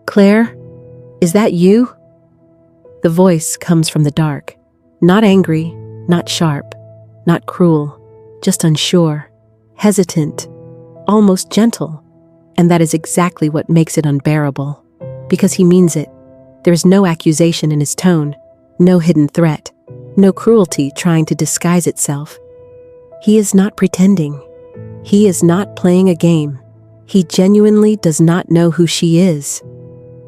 Claire, is that you? The voice comes from the dark. Not angry, not sharp, not cruel, just unsure, hesitant, almost gentle. And that is exactly what makes it unbearable. Because he means it. There is no accusation in his tone, no hidden threat, no cruelty trying to disguise itself. He is not pretending. He is not playing a game. He genuinely does not know who she is.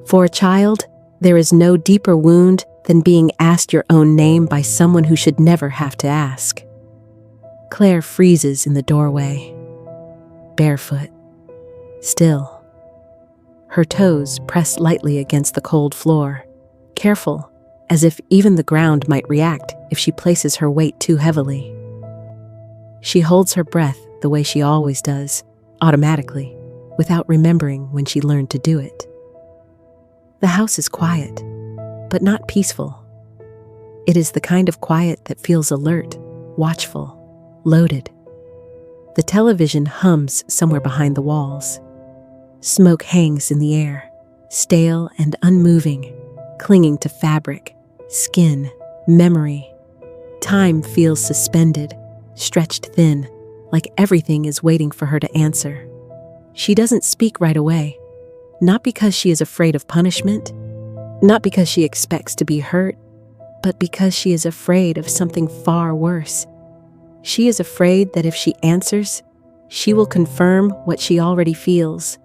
For a child, there is no deeper wound than being asked your own name by someone who should never have to ask. Claire freezes in the doorway, barefoot, still. Her toes press lightly against the cold floor, careful, as if even the ground might react if she places her weight too heavily. She holds her breath the way she always does, automatically, without remembering when she learned to do it. The house is quiet, but not peaceful. It is the kind of quiet that feels alert, watchful, loaded. The television hums somewhere behind the walls. Smoke hangs in the air, stale and unmoving, clinging to fabric, skin, memory. Time feels suspended, stretched thin, like everything is waiting for her to answer. She doesn't speak right away, not because she is afraid of punishment, not because she expects to be hurt, but because she is afraid of something far worse. She is afraid that if she answers, she will confirm what she already feels,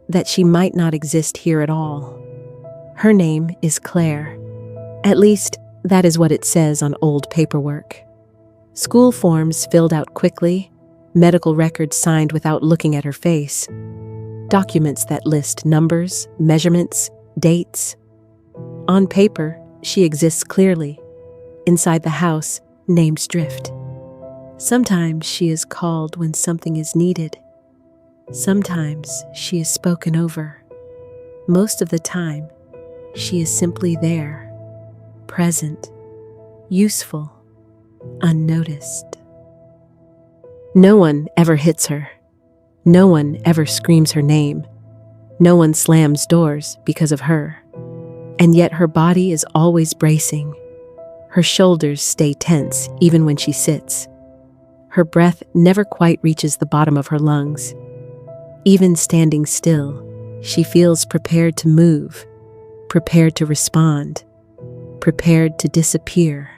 that she might not exist here at all. Her name is Claire. At least, that is what it says on old paperwork. School forms filled out quickly, medical records signed without looking at her face, documents that list numbers, measurements, dates. On paper, she exists clearly. Inside the house, names drift. Sometimes she is called when something is needed. Sometimes she is spoken over. Most of the time, she is simply there, present, useful, unnoticed. No one ever hits her. No one ever screams her name. No one slams doors because of her. And yet her body is always bracing. Her shoulders stay tense even when she sits. Her breath never quite reaches the bottom of her lungs. Even standing still, she feels prepared to move, prepared to respond, prepared to disappear.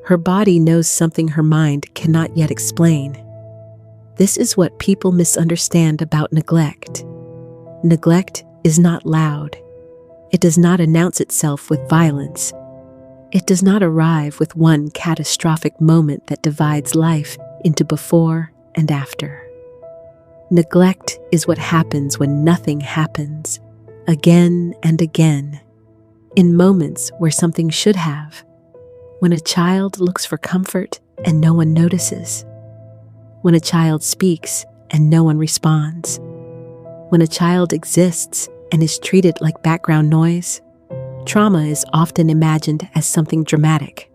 Her body knows something her mind cannot yet explain. This is what people misunderstand about neglect. Neglect is not loud. It does not announce itself with violence. It does not arrive with one catastrophic moment that divides life into before and after. Neglect is what happens when nothing happens, again and again, in moments where something should have. When a child looks for comfort and no one notices. When a child speaks and no one responds. When a child exists and is treated like background noise. Trauma is often imagined as something dramatic.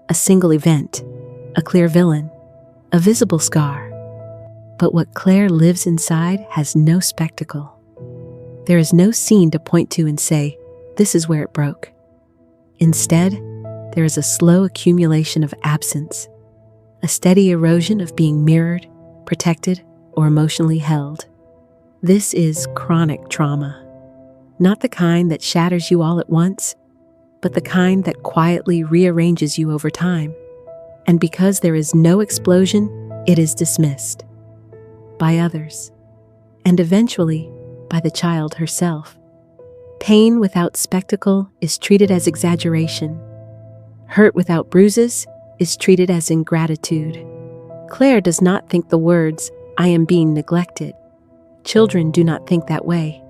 A single event, a clear villain, a visible scar. But what Claire lives inside has no spectacle. There is no scene to point to and say, this is where it broke. Instead, there is a slow accumulation of absence, a steady erosion of being mirrored, protected, or emotionally held. This is chronic trauma. Not the kind that shatters you all at once, but the kind that quietly rearranges you over time. And because there is no explosion, it is dismissed. By others. And eventually, by the child herself. Pain without spectacle is treated as exaggeration. Hurt without bruises is treated as ingratitude. Claire does not think the words, "I am being neglected." Children do not think that way.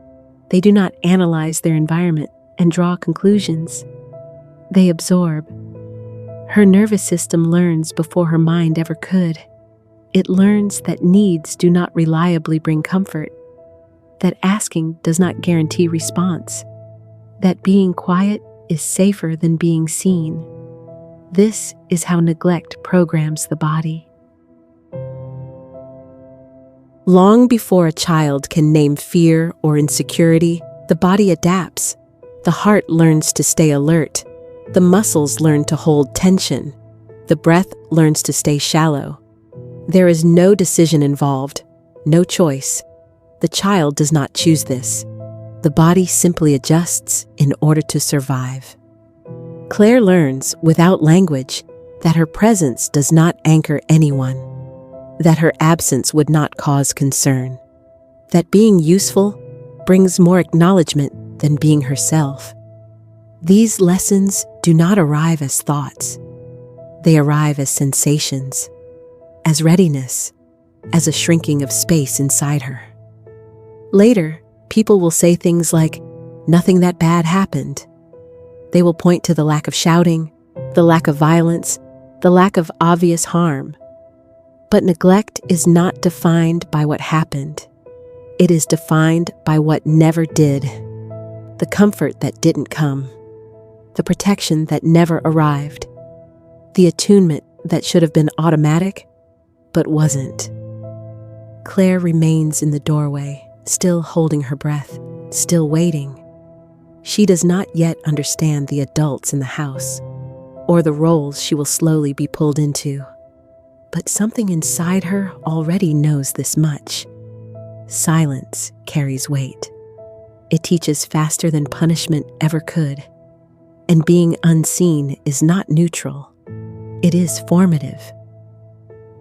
They do not analyze their environment and draw conclusions. They absorb. Her nervous system learns before her mind ever could. It learns that needs do not reliably bring comfort, that asking does not guarantee response, that being quiet is safer than being seen. This is how neglect programs the body. Long before a child can name fear or insecurity, The body adapts. The heart learns to stay alert. The muscles learn to hold tension. The breath learns to stay shallow. There is no decision involved, no choice. The child does not choose this. The body simply adjusts in order to survive. Claire learns, without language, that her presence does not anchor anyone, that her absence would not cause concern, that being useful brings more acknowledgement than being herself. These lessons do not arrive as thoughts. They arrive as sensations, as readiness, as a shrinking of space inside her. Later, people will say things like, "Nothing that bad happened." They will point to the lack of shouting, the lack of violence, the lack of obvious harm. But neglect is not defined by what happened. It is defined by what never did. The comfort that didn't come. The protection that never arrived. The attunement that should have been automatic, but wasn't. Claire remains in the doorway, still holding her breath, still waiting. She does not yet understand the adults in the house, or the roles she will slowly be pulled into. But something inside her already knows this much. Silence carries weight. It teaches faster than punishment ever could. And being unseen is not neutral. It is formative.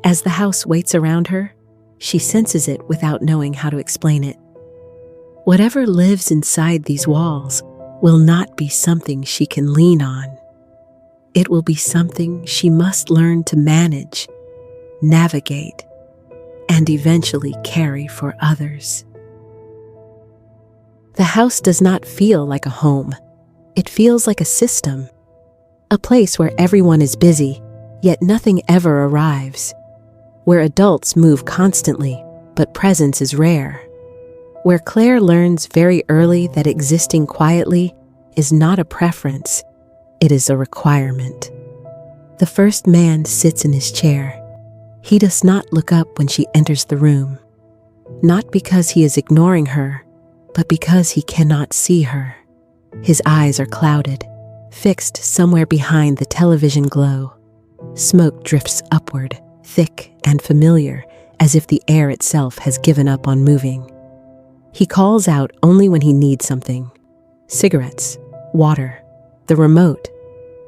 As the house waits around her, she senses it without knowing how to explain it. Whatever lives inside these walls will not be something she can lean on. It will be something she must learn to manage, navigate, and eventually carry for others. The house does not feel like a home. It feels like a system, a place where everyone is busy, yet nothing ever arrives, where adults move constantly, but presence is rare, where Claire learns very early that existing quietly is not a preference, it is a requirement. The first man sits in his chair. He does not look up when she enters the room, not because he is ignoring her, but because he cannot see her. His eyes are clouded, fixed somewhere behind the television glow. Smoke drifts upward, thick and familiar, as if the air itself has given up on moving. He calls out only when he needs something. Cigarettes, water, the remote,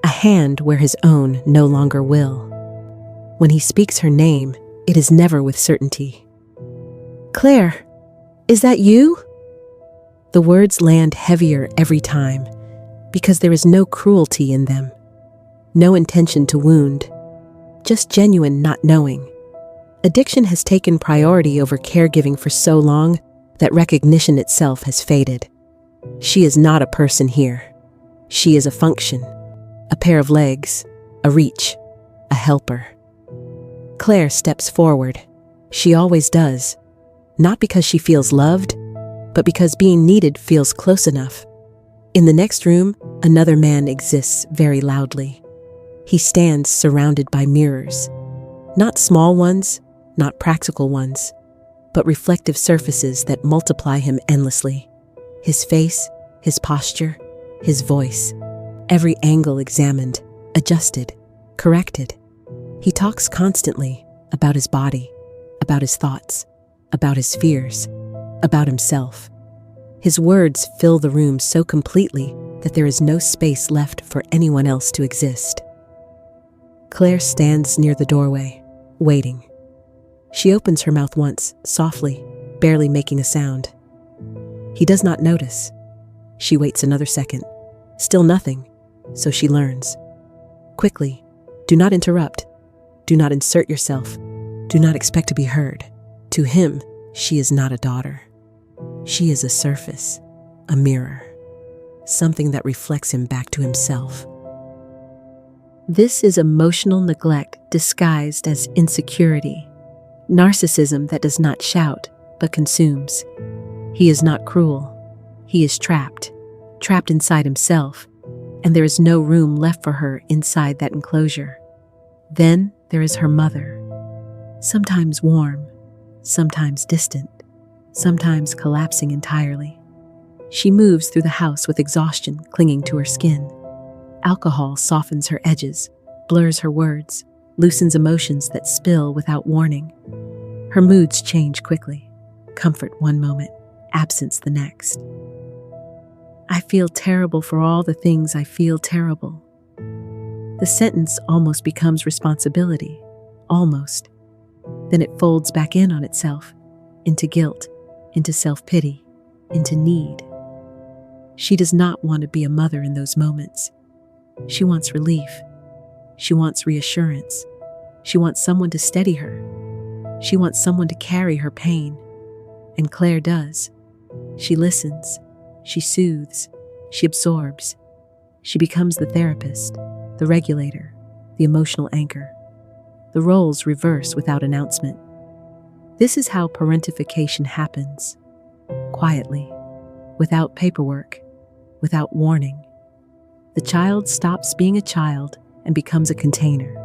a hand where his own no longer will. When he speaks her name, it is never with certainty. "Claire, is that you?" The words land heavier every time, because there is no cruelty in them, no intention to wound, just genuine not knowing. Addiction has taken priority over caregiving for so long that recognition itself has faded. She is not a person here. She is a function, a pair of legs, a reach, a helper. Claire steps forward. She always does, not because she feels loved, but because being needed feels close enough. In the next room, another man exists very loudly. He stands surrounded by mirrors. Not small ones, not practical ones, but reflective surfaces that multiply him endlessly. His face, his posture, his voice, every angle examined, adjusted, corrected. He talks constantly about his body, about his thoughts, about his fears, about himself. His words fill the room so completely that there is no space left for anyone else to exist. Claire stands near the doorway, waiting. She opens her mouth once, softly, barely making a sound. He does not notice. She waits another second. Still nothing, so she learns. Quickly, do not interrupt. Do not insert yourself. Do not expect to be heard. To him, she is not a daughter. She is a surface, a mirror, something that reflects him back to himself. This is emotional neglect disguised as insecurity, narcissism that does not shout but consumes. He is not cruel. He is trapped inside himself, and there is no room left for her inside that enclosure. Then there is her mother, sometimes warm, sometimes distant, sometimes collapsing entirely. She moves through the house with exhaustion clinging to her skin. Alcohol softens her edges, blurs her words, loosens emotions that spill without warning. Her moods change quickly. Comfort one moment, absence the next. I feel terrible for all the things I feel terrible. The sentence almost becomes responsibility. Almost. Then it folds back in on itself, into guilt, into self-pity, into need. She does not want to be a mother in those moments. She wants relief. She wants reassurance. She wants someone to steady her. She wants someone to carry her pain. And Claire does. She listens. She soothes. She absorbs. She becomes the therapist, the regulator, the emotional anchor. The roles reverse without announcement. This is how parentification happens. Quietly, without paperwork, without warning. The child stops being a child and becomes a container.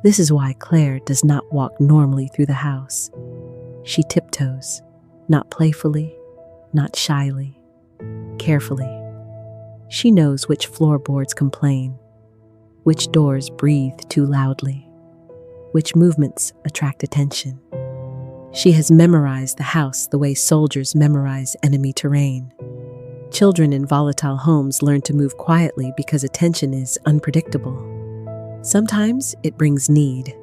This is why Claire does not walk normally through the house. She tiptoes, not playfully, not shyly, carefully. She knows which floorboards complain, which doors breathe too loudly, which movements attract attention. She has memorized the house the way soldiers memorize enemy terrain. Children in volatile homes learn to move quietly because attention is unpredictable. Sometimes it brings need.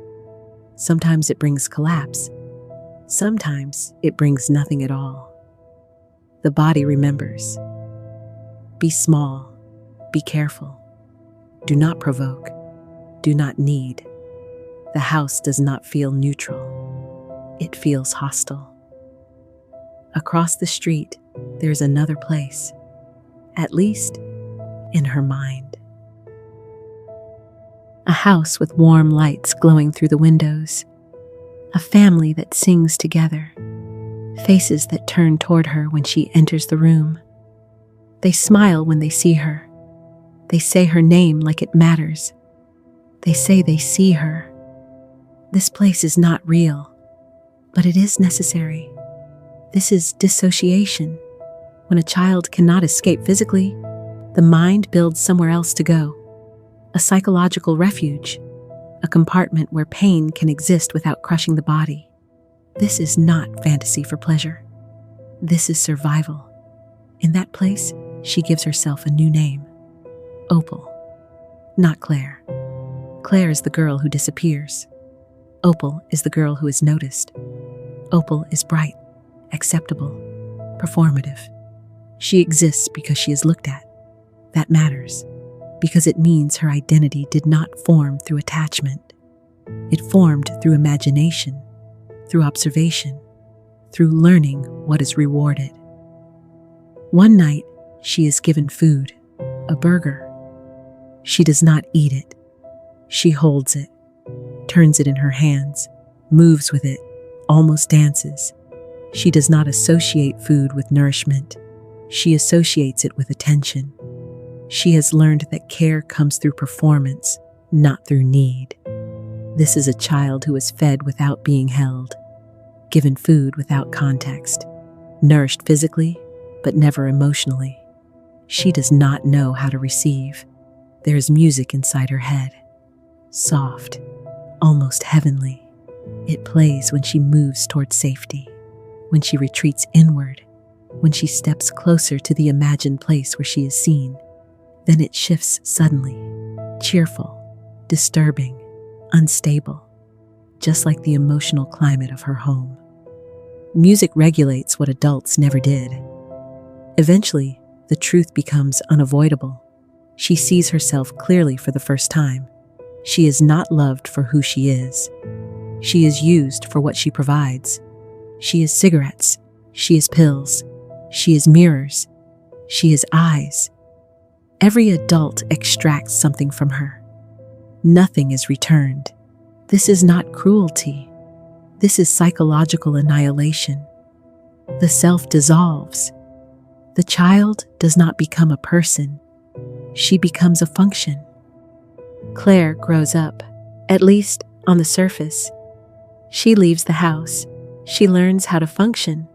Sometimes it brings collapse. Sometimes it brings nothing at all. The body remembers. Be small. Be careful. Do not provoke. Do not need. The house does not feel neutral. It feels hostile. Across the street, there's another place, at least in her mind. A house with warm lights glowing through the windows. A family that sings together. Faces that turn toward her when she enters the room. They smile when they see her. They say her name like it matters. They say they see her. This place is not real, but it is necessary. This is dissociation. When a child cannot escape physically, the mind builds somewhere else to go. A psychological refuge, a compartment where pain can exist without crushing the body. This is not fantasy for pleasure. This is survival. In that place, she gives herself a new name. Opal. Not Claire. Claire is the girl who disappears. Opal is the girl who is noticed. Opal is bright, acceptable, performative. She exists because she is looked at. That matters, because it means her identity did not form through attachment. It formed through imagination, through observation, through learning what is rewarded. One night, she is given food, a burger. She does not eat it. She holds it, turns it in her hands, moves with it, almost dances. She does not associate food with nourishment. She associates it with attention. She has learned that care comes through performance, not through need. This is a child who is fed without being held, given food without context, nourished physically, but never emotionally. She does not know how to receive. There is music inside her head, soft, almost heavenly. It plays when she moves toward safety, when she retreats inward, when she steps closer to the imagined place where she is seen. Then it shifts suddenly, cheerful, disturbing, unstable, just like the emotional climate of her home. Music regulates what adults never did. Eventually, the truth becomes unavoidable. She sees herself clearly for the first time. She is not loved for who she is. She is used for what she provides. She is cigarettes. She is pills. She is mirrors. She is eyes. Every adult extracts something from her. Nothing is returned. This is not cruelty. This is psychological annihilation. The self dissolves. The child does not become a person. She becomes a function. Claire grows up, at least on the surface. She leaves the house. She learns how to function,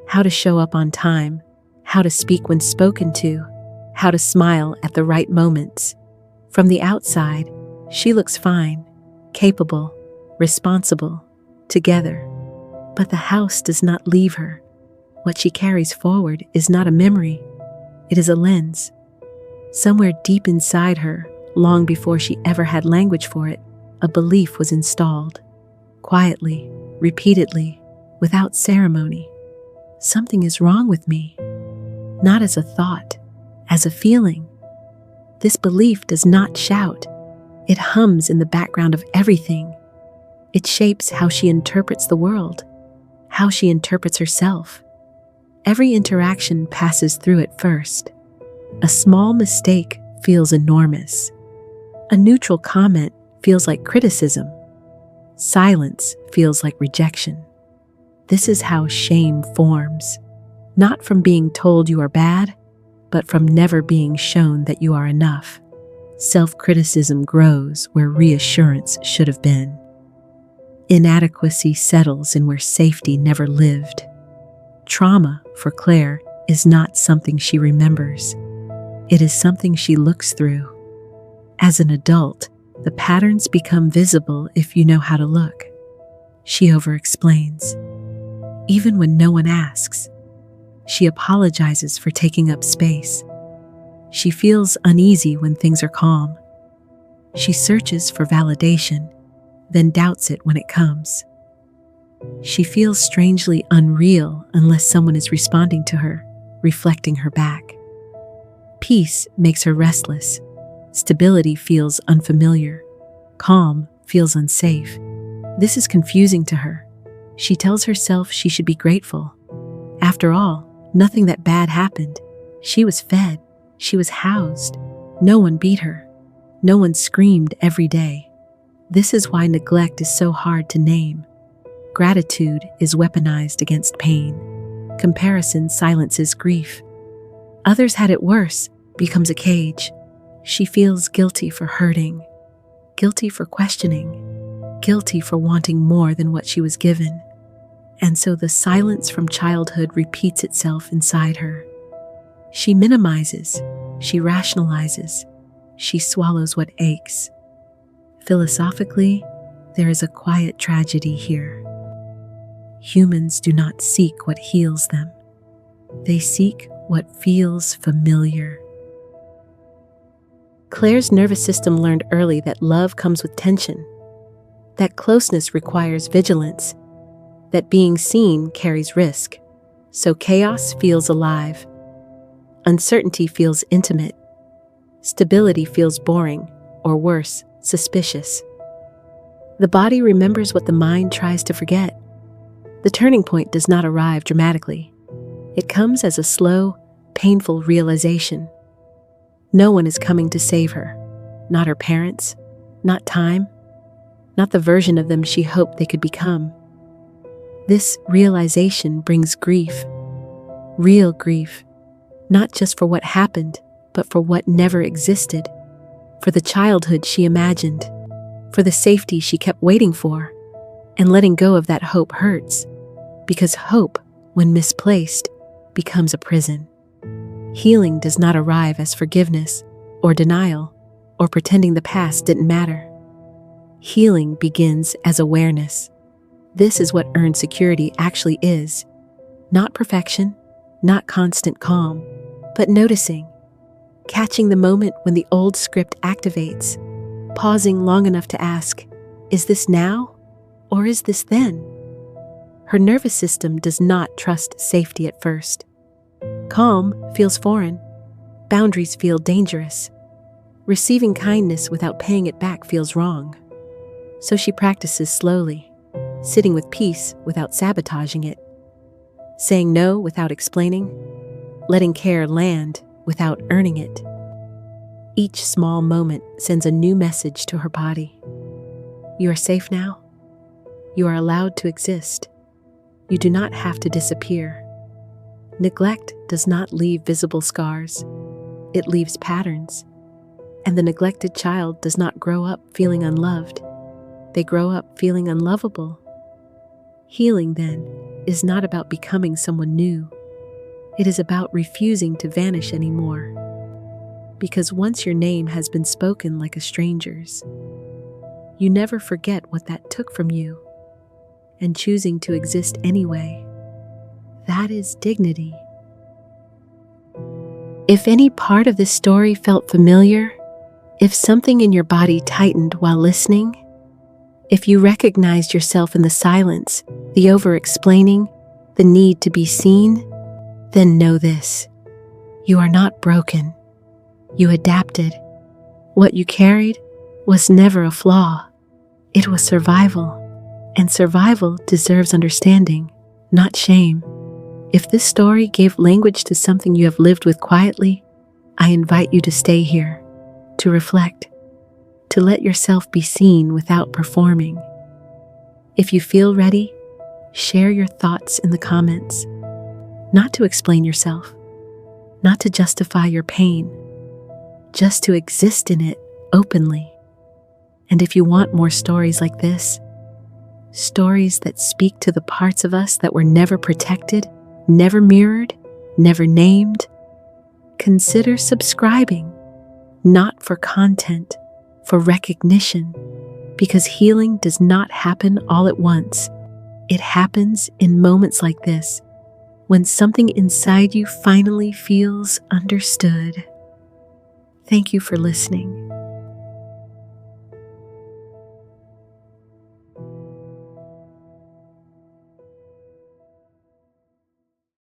how to show up on time, how to speak when spoken to, how to smile at the right moments. From the outside, she looks fine, capable, responsible, together. But the house does not leave her. What she carries forward is not a memory, it is a lens. Somewhere deep inside her, long before she ever had language for it, a belief was installed. Quietly, repeatedly, without ceremony. Something is wrong with me. Not as a thought, as a feeling. This belief does not shout. It hums in the background of everything. It shapes how she interprets the world, how she interprets herself. Every interaction passes through it first. A small mistake feels enormous. A neutral comment feels like criticism. Silence feels like rejection. This is how shame forms, not from being told you are bad, but from never being shown that you are enough. Self-criticism grows where reassurance should have been. Inadequacy settles in where safety never lived. Trauma, for Claire, is not something she remembers. It is something she looks through. As an adult, the patterns become visible if you know how to look. She overexplains. Even when no one asks, she apologizes for taking up space. She feels uneasy when things are calm. She searches for validation, then doubts it when it comes. She feels strangely unreal unless someone is responding to her, reflecting her back. Peace makes her restless. Stability feels unfamiliar. Calm feels unsafe. This is confusing to her. She tells herself she should be grateful. After all, nothing that bad happened. She was fed. She was housed. No one beat her. No one screamed every day. This is why neglect is so hard to name. Gratitude is weaponized against pain. Comparison silences grief. Others had it worse becomes a cage. She feels guilty for hurting, guilty for questioning, guilty for wanting more than what she was given. And so the silence from childhood repeats itself inside her. She minimizes, she rationalizes, she swallows what aches. Philosophically, there is a quiet tragedy here. Humans do not seek what heals them. They seek what feels familiar. Claire's nervous system learned early that love comes with tension, that closeness requires vigilance, that being seen carries risk. So chaos feels alive. Uncertainty feels intimate. Stability feels boring, or worse, suspicious. The body remembers what the mind tries to forget. The turning point does not arrive dramatically. It comes as a slow, painful realization. No one is coming to save her. Not her parents, not time, not the version of them she hoped they could become. This realization brings grief, real grief, not just for what happened, but for what never existed, for the childhood she imagined, for the safety she kept waiting for. And letting go of that hope hurts, because hope, when misplaced, becomes a prison. Healing does not arrive as forgiveness, or denial, or pretending the past didn't matter. Healing begins as awareness. This is what earned security actually is. Not perfection, not constant calm, but noticing. Catching the moment when the old script activates. Pausing long enough to ask, is this now, or is this then? Her nervous system does not trust safety at first. Calm feels foreign. Boundaries feel dangerous. Receiving kindness without paying it back feels wrong. So she practices slowly, sitting with peace without sabotaging it, saying no without explaining, letting care land without earning it. Each small moment sends a new message to her body. You are safe now. You are allowed to exist. You do not have to disappear. Neglect does not leave visible scars. It leaves patterns. And the neglected child does not grow up feeling unloved. They grow up feeling unlovable. Healing, then, is not about becoming someone new. It is about refusing to vanish anymore. Because once your name has been spoken like a stranger's, you never forget what that took from you. And choosing to exist anyway, that is dignity. If any part of this story felt familiar, if something in your body tightened while listening, if you recognized yourself in the silence, the over-explaining, the need to be seen, then know this: you are not broken. You adapted. What you carried was never a flaw. It was survival, and survival deserves understanding, not shame. If this story gave language to something you have lived with quietly, I invite you to stay here, to reflect, to let yourself be seen without performing. If you feel ready, share your thoughts in the comments, not to explain yourself, not to justify your pain, just to exist in it openly. And if you want more stories like this, stories that speak to the parts of us that were never protected, never mirrored, never named, consider subscribing, not for content, for recognition, because healing does not happen all at once. It happens in moments like this, when something inside you finally feels understood. Thank you for listening.